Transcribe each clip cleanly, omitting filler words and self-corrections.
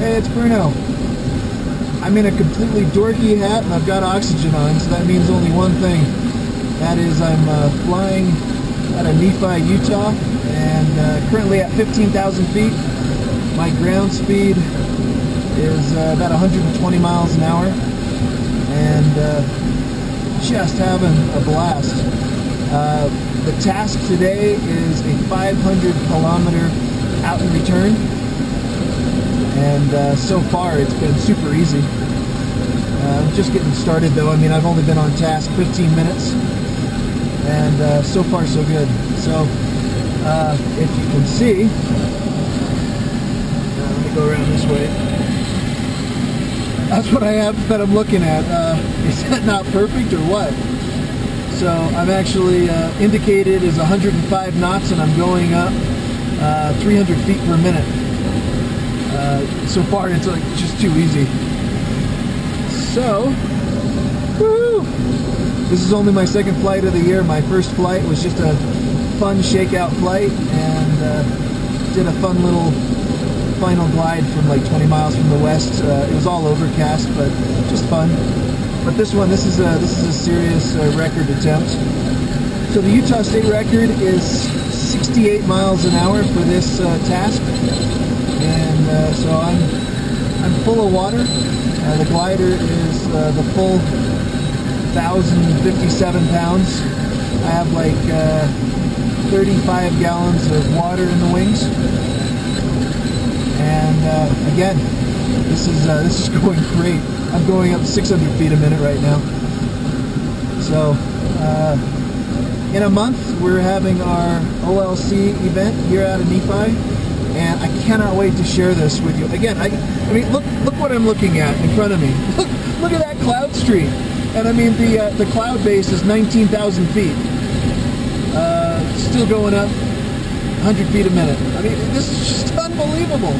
Hey, it's Bruno. I'm in a completely dorky hat and I've got oxygen on, so that means only one thing. That is I'm flying out of Nephi, Utah, and currently at 15,000 feet. My ground speed is about 120 miles an hour, and just having a blast. The task today is a 500-kilometer out and return, and so far it's been super easy. I'm just getting started though. I mean, I've only been on task 15 minutes, and so far so good. So if you can see, let me go around this way. That's what I have that I'm looking at. Is that not perfect or what? So I'm actually indicated as 105 knots, and I'm going up 300 feet per minute. So far it's like just too easy. So, woo! This is only my second flight of the year. My first flight was just a fun shakeout flight, and did a fun little final glide from like 20 miles from the west. It was all overcast, but just fun. But this is a serious record attempt. So the Utah state record is 68 miles an hour for this task, and so I'm full of water. The glider is the full 1,057 pounds. I have like 35 gallons of water in the wings, and again, this is going great. I'm going up 600 feet a minute right now. So in a month we're having our OLC event here out of Nephi, and I cannot wait to share this with you. Again, I mean, look what I'm looking at in front of me. Look at that cloud streak. And I mean, the cloud base is 19,000 feet. Still going up 100 feet a minute. I mean, this is just unbelievable.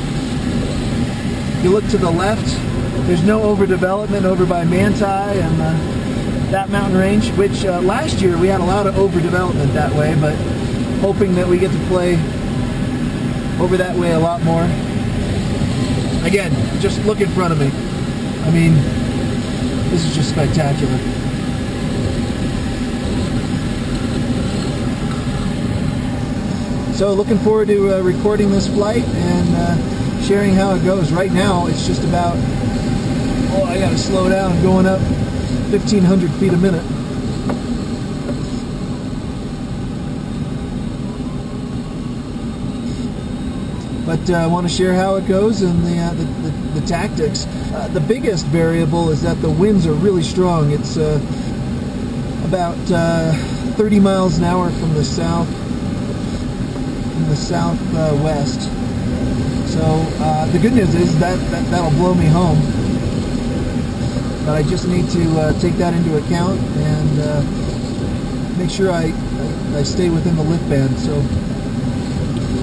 You look to the left, there's no overdevelopment over by Manti and that mountain range, which last year we had a lot of overdevelopment that way, but hoping that we get to play over that way a lot more. Again, just look in front of me. I mean, this is just spectacular. So looking forward to recording this flight and sharing how it goes. Right now it's just about, oh, I gotta slow down, going up 1,500 feet a minute. But I want to share how it goes and the tactics. The biggest variable is that the winds are really strong. It's about 30 miles an hour from the southwest. So the good news is that'll blow me home. But I just need to take that into account and make sure I stay within the lift band. So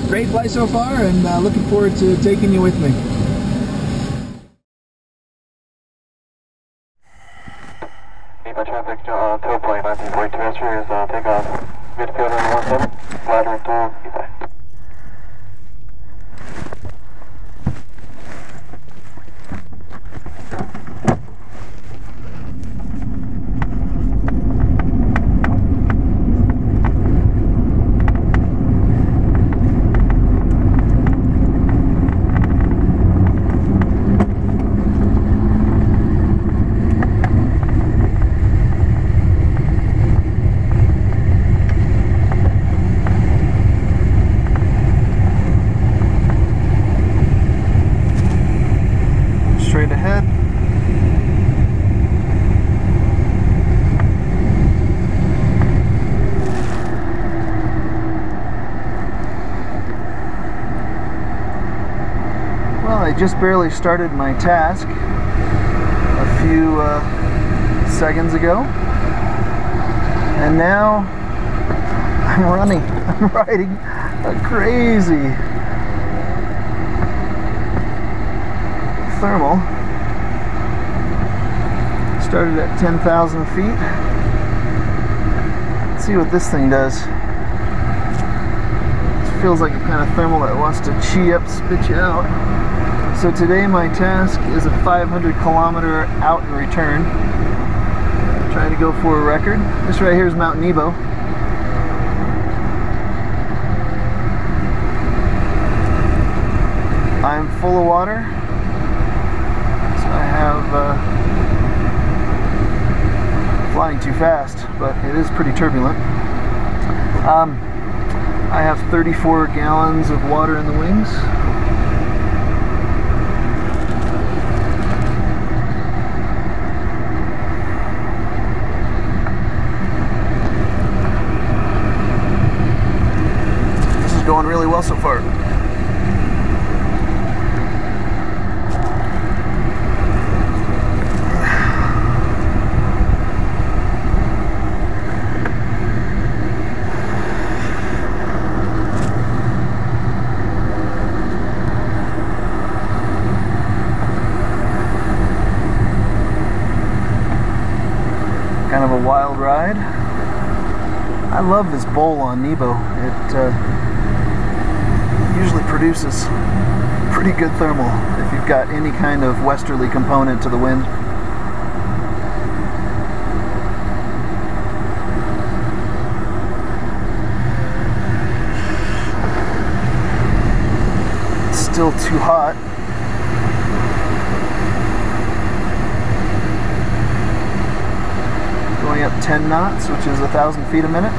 great flight so far, and looking forward to taking you with me. Nephi traffic, sailplane 1942 is takeoff. Midfield 17, glider to Nephi. Straight ahead. Well, I just barely started my task a few seconds ago, and now I'm running. I'm riding crazy. Thermal. Started at 10,000 feet. Let's see what this thing does. It feels like a kind of thermal that wants to chi up, spit you out. So today my task is a 500 kilometer out and return. Trying to go for a record. This right here is Mount Nebo. I'm full of water, so I have flying too fast, but it is pretty turbulent. I have 34 gallons of water in the wings. This is going really well so far. Kind of a wild ride. I love this bowl on Nebo. It usually produces pretty good thermal if you've got any kind of westerly component to the wind. It's still too hot. Going up 10 knots, which is 1,000 feet a minute.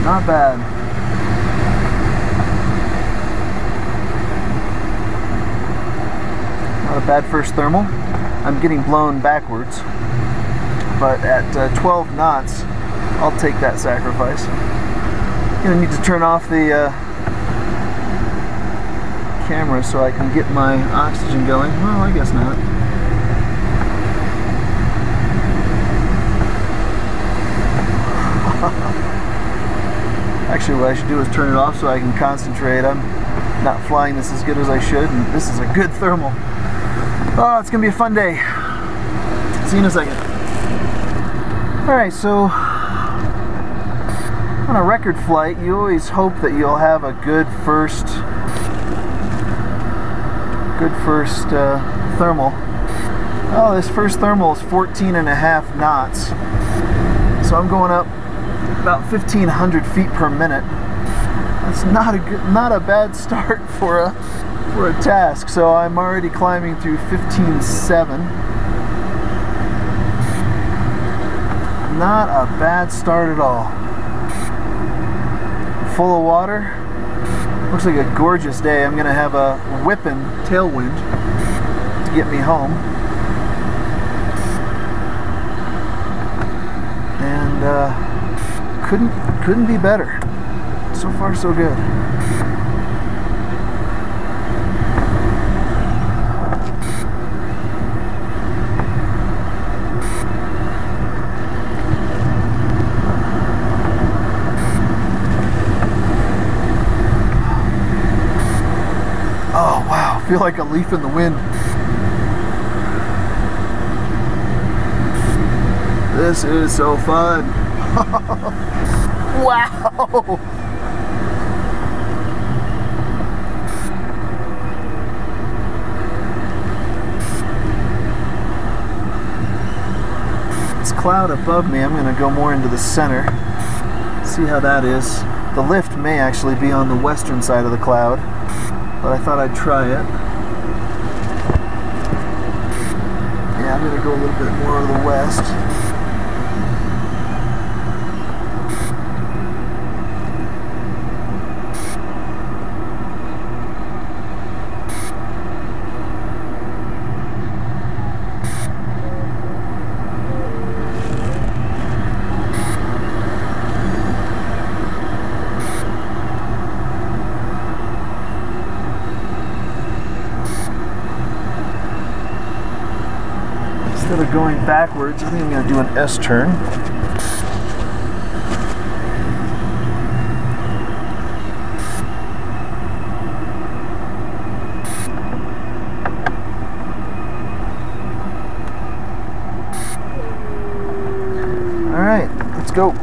Not bad. Not a bad first thermal. I'm getting blown backwards, but at 12 knots, I'll take that sacrifice. Gonna need to turn off the camera so I can get my oxygen going. Well, I guess not. Actually, what I should do is turn it off so I can concentrate. I'm not flying this as good as I should, and this is a good thermal. Oh, it's gonna be a fun day. See you in a second. Alright, so on a record flight, you always hope that you'll have a good first thermal. Oh, this first thermal is 14.5 knots. So I'm going up about 1,500 feet per minute. That's not a bad start for a task. So I'm already climbing through 15.7. Not a bad start at all. Full of water. Looks like a gorgeous day. I'm gonna have a whipping tailwind to get me home. And couldn't be better. So far, so good. Oh wow, I feel like a leaf in the wind. This is so fun. Wow! This cloud above me, I'm going to go more into the center. See how that is. The lift may actually be on the western side of the cloud, but I thought I'd try it. Yeah, I'm going to go a little bit more to the west. Instead of going backwards, I think I'm going to do an S-turn. let's go. A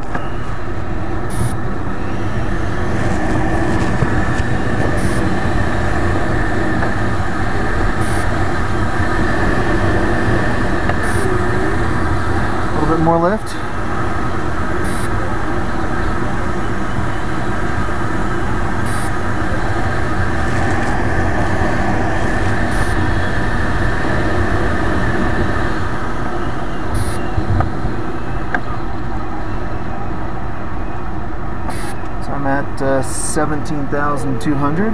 little bit more lift. I'm at 17,200.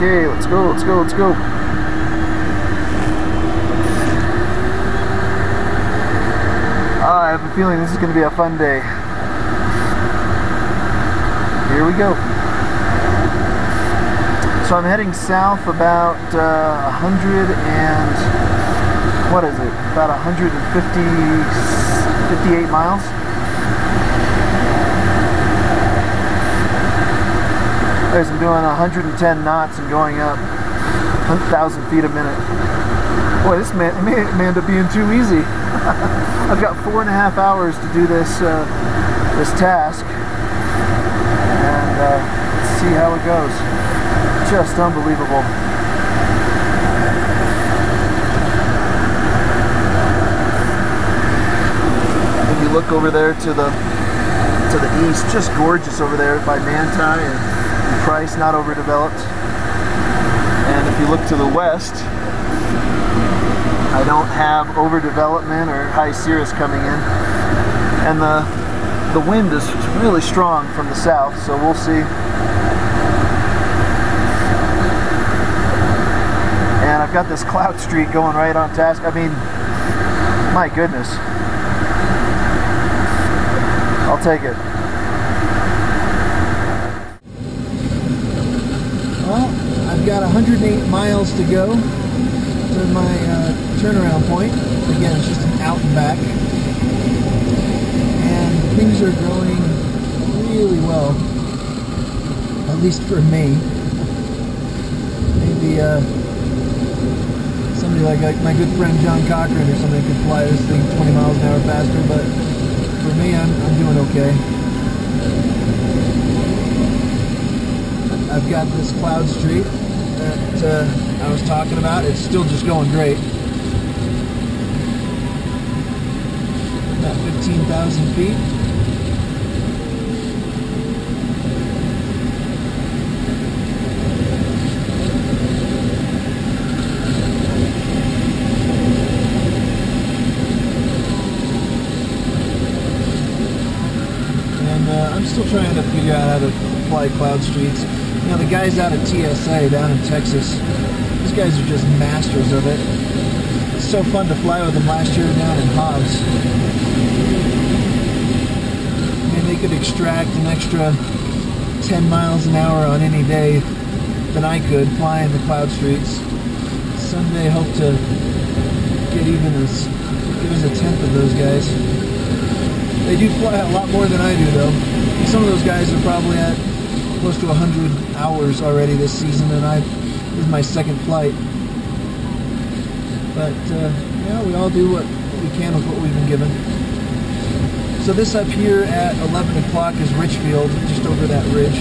Okay, let's go, let's go, let's go. I have a feeling this is going to be a fun day. Here we go. So I'm heading south about 100 and, what is it? About 158 miles. I'm doing 110 knots and going up 1,000 feet a minute. Boy, this may end up being too easy. I've got 4.5 hours to do this this task, and let's see how it goes. Just unbelievable. If you look over there to the east, just gorgeous over there by Manti and Price, not overdeveloped. And if you look to the west, I don't have overdevelopment or high cirrus coming in, and the wind is really strong from the south, so we'll see. And I've got this cloud streak going right on task. I mean, my goodness, I'll take it. Well, I've got 108 miles to go to my turnaround point. Again, it's just an out and back. And things are going really well, at least for me. Maybe somebody like my good friend John Cochran or something could fly this thing 20 miles an hour faster, but for me, I'm doing okay. I've got this cloud streak that I was talking about. It's still just going great. About 15,000 feet. And I'm still trying to figure out how to fly cloud streaks. You know, the guys out at TSA down in Texas, these guys are just masters of it. It's so fun to fly with them last year down in Hobbs. I mean, they could extract an extra 10 miles an hour on any day than I could flying the cloud streaks. Someday hope to get even a tenth of those guys. They do fly a lot more than I do, though. And some of those guys are probably at close to 100 hours already this season, and this is my second flight. But yeah, we all do what we can with what we've been given. So this up here at 11 o'clock is Richfield, just over that ridge.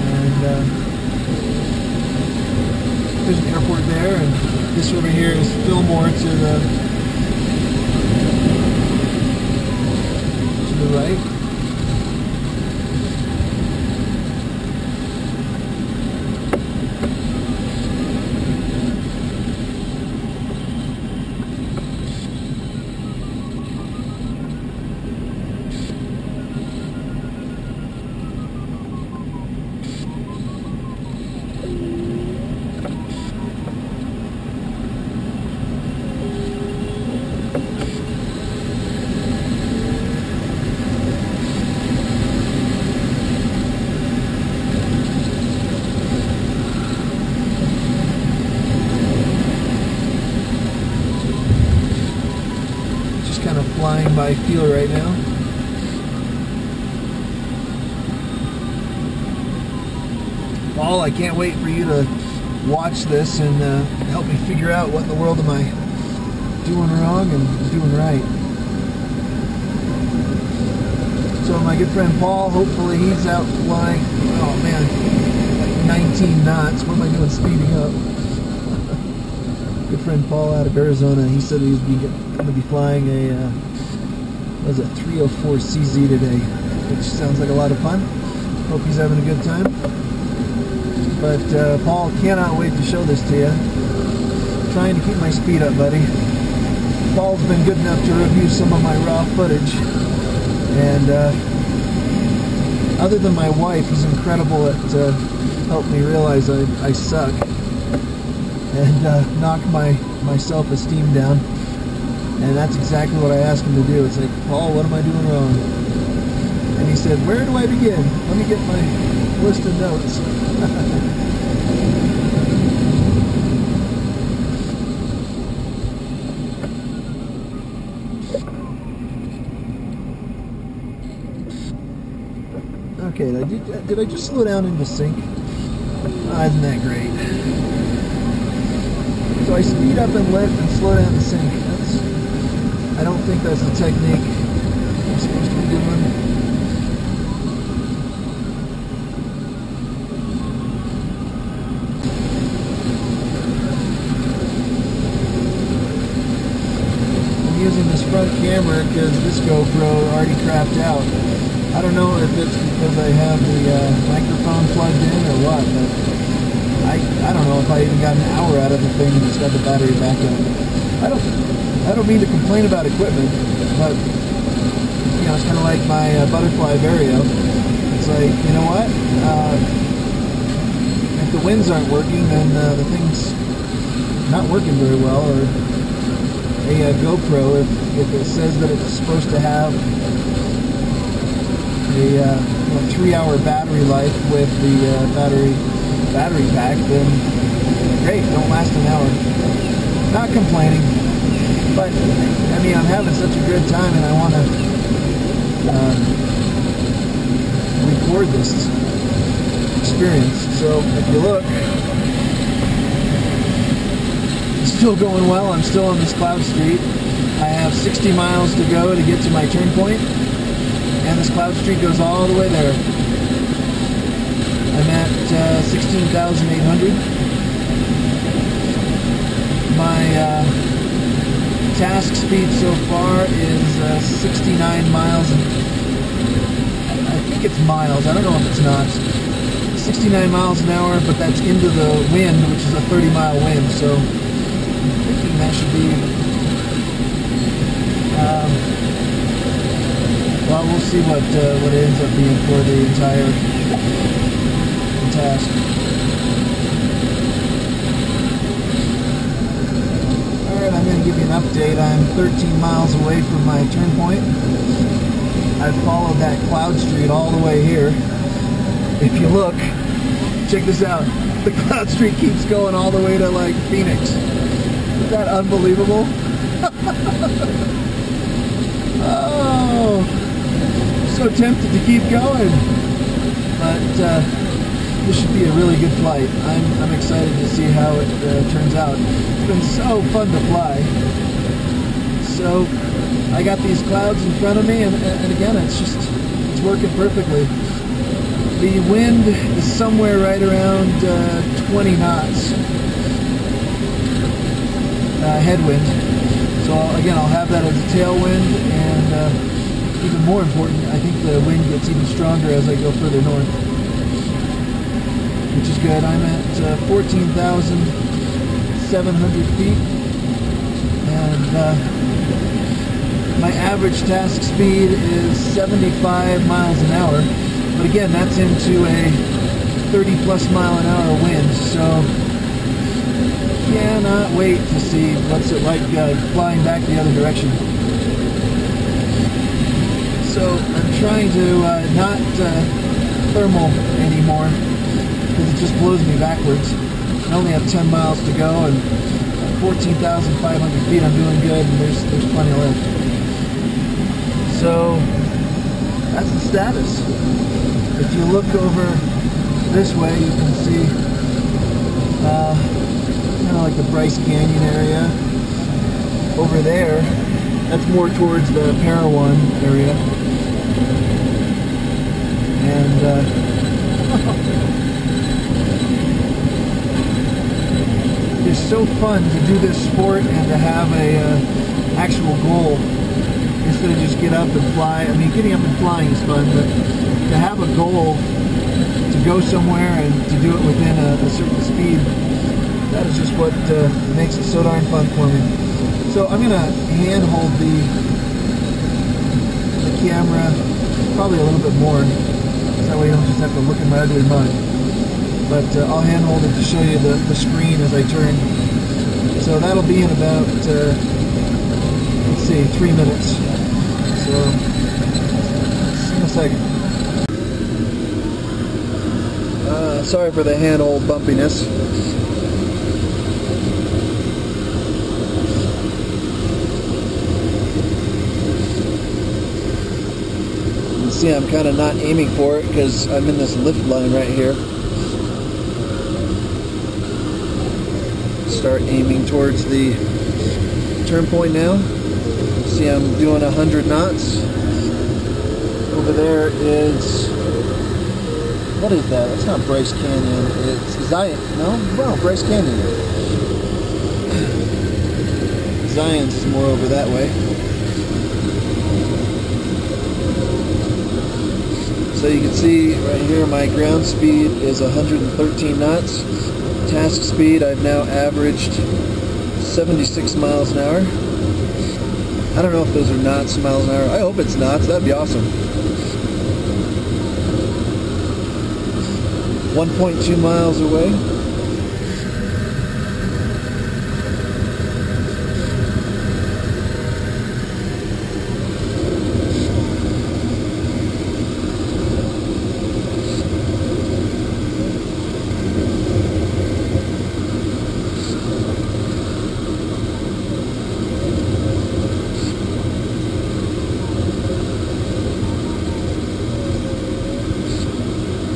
And there's an airport there, and this over here is Fillmore to the right. flying by feel right now. Paul, I can't wait for you to watch this and help me figure out what in the world am I doing wrong and doing right. So my good friend Paul, hopefully he's out flying, oh man, like 19 knots. What am I doing speeding up? Good friend Paul out of Arizona, he said he's going to be flying a, what is it, 304 CZ today, which sounds like a lot of fun. Hope he's having a good time. But Paul, cannot wait to show this to you. Trying to keep my speed up, buddy. Paul's been good enough to review some of my raw footage. And other than my wife, he's incredible at helping me realize I suck. And knock my self-esteem down. And that's exactly what I asked him to do. It's like, Paul, what am I doing wrong? And he said, where do I begin? Let me get my list of notes. Okay, did I just slow down into sync? Oh, isn't that great? So I speed up and lift and slow down to sync. I don't think that's the technique I'm supposed to be doing. I'm using this front camera because this GoPro already crapped out. I don't know if it's because I have the microphone plugged in or what, but I don't know if I even got an hour out of the thing and it's got the battery back up. I don't mean to complain about equipment, but you know, it's kind of like my butterfly Vario. It's like, you know what? If the winds aren't working, then the thing's not working very well. Or a GoPro, if it says that it's supposed to have a 3-hour battery life with the battery pack, then great, don't last an hour. Not complaining, but I mean, I'm having such a good time and I want to record this experience. So if you look, it's still going well. I'm still on this cloud street. I have 60 miles to go to get to my turn point. And this cloud street goes all the way there. I'm at 16,800. My task speed so far is 69 miles. I think it's miles. I don't know if it's knots. 69 miles an hour, but that's into the wind, which is a 30-mile wind. So I'm thinking that should be... well, we'll see what it ends up being for the entire task. Alright, I'm going to give you an update. I'm 13 miles away from my turn point. I've followed that cloud street all the way here. If you look, check this out. The cloud street keeps going all the way to like Phoenix. Isn't that unbelievable? Oh! So tempted to keep going, but this should be a really good flight. I'm excited to see how it turns out. It's been so fun to fly. So I got these clouds in front of me, and again, it's working perfectly. The wind is somewhere right around 20 knots headwind. So again, I'll have that as a tailwind, and even more important, I think the wind gets even stronger as I go further north, which is good. I'm at 14,700 feet, and my average task speed is 75 miles an hour, but again, that's into a 30-plus mile an hour wind, so cannot wait to see what's it like flying back the other direction. So I'm trying to not thermal anymore because it just blows me backwards. I only have 10 miles to go, and 14,500 feet I'm doing good, and there's plenty left. So that's the status. If you look over this way, you can see kind of like the Bryce Canyon area. Over there, that's more towards the Parowan area. And it's so fun to do this sport and to have a actual goal instead of just get up and fly. I mean, getting up and flying is fun, but to have a goal to go somewhere and to do it within a certain speed, that is just what makes it so darn fun for me. So I'm going to hand hold the camera probably a little bit more, so that way you don't just have to look in my ugly mug. But I'll hand hold it to show you the screen as I turn. So that'll be in about, let's see, 3 minutes. So, see you in a second. Sorry for the handhold bumpiness. You can see I'm kind of not aiming for it because I'm in this lift line right here. Start aiming towards the turn point now. See, I'm doing 100 knots. Over there is, what is that? That's not Bryce Canyon. It's Zion. No, Bryce Canyon. Zion's is more over that way. So you can see right here, my ground speed is 113 knots. Task speed, I've now averaged 76 miles an hour. I don't know if those are knots, miles an hour. I hope it's knots. That'd be awesome. 1.2 miles away.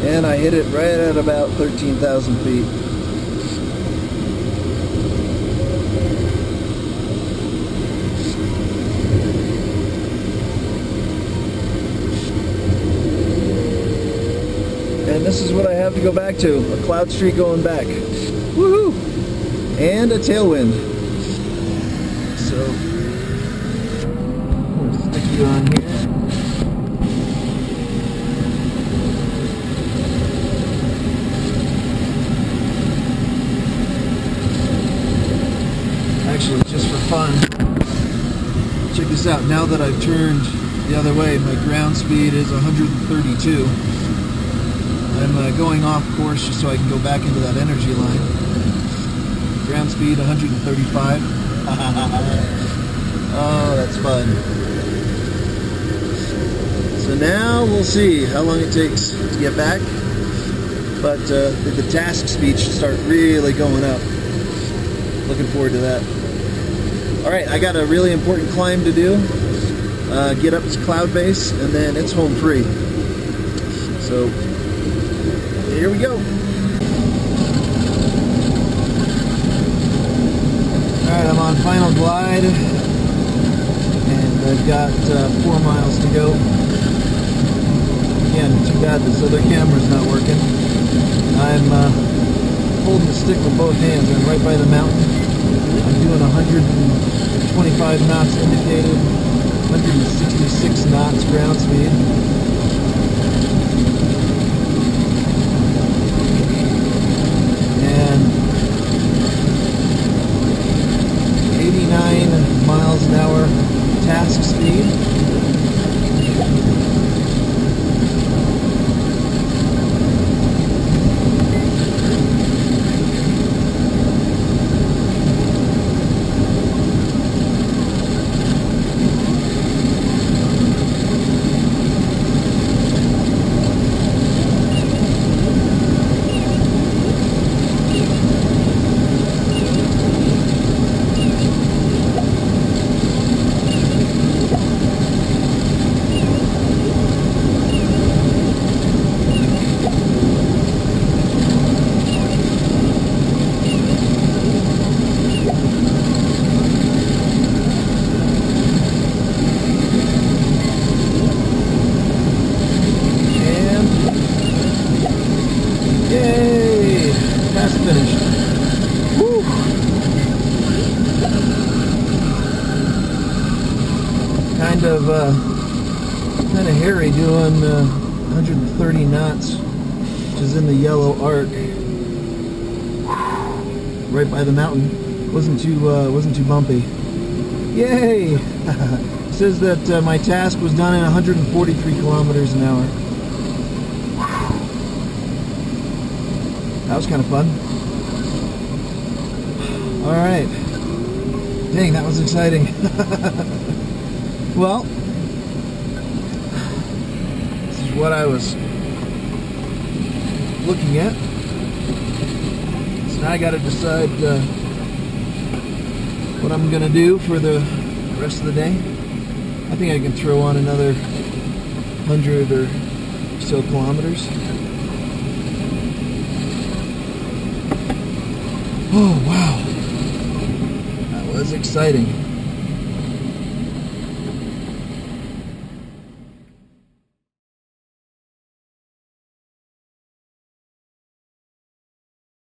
And I hit it right at about 13,000 feet. And this is what I have to go back to. A cloud streak going back. Woohoo! And a tailwind. So, I'm going to stick you on here. Actually, just for fun, check this out. Now that I've turned the other way, my ground speed is 132. I'm going off course just so I can go back into that energy line. Ground speed 135. Oh, that's fun. So now we'll see how long it takes to get back. But the task speed should start really going up. Looking forward to that. Alright, I got a really important climb to do. Get up to cloud base, and then it's home free. So, here we go. Alright, I'm on final glide, and I've got 4 miles to go. Again, too bad this other camera's not working. I'm holding the stick with both hands. I'm right by the mountain. I'm doing 125 knots indicated, 166 knots ground speed. And 89 miles an hour task speed. kind of hairy doing 130 knots, which is in the yellow arc, right by the mountain. Wasn't too bumpy. Yay! It says that my task was done at 143 kilometers an hour. That was kind of fun. All right. Dang, that was exciting. Well, this is what I was looking at. So now I got to decide what I'm going to do for the rest of the day. I think I can throw on another 100 or so kilometers. Oh, wow. That was exciting.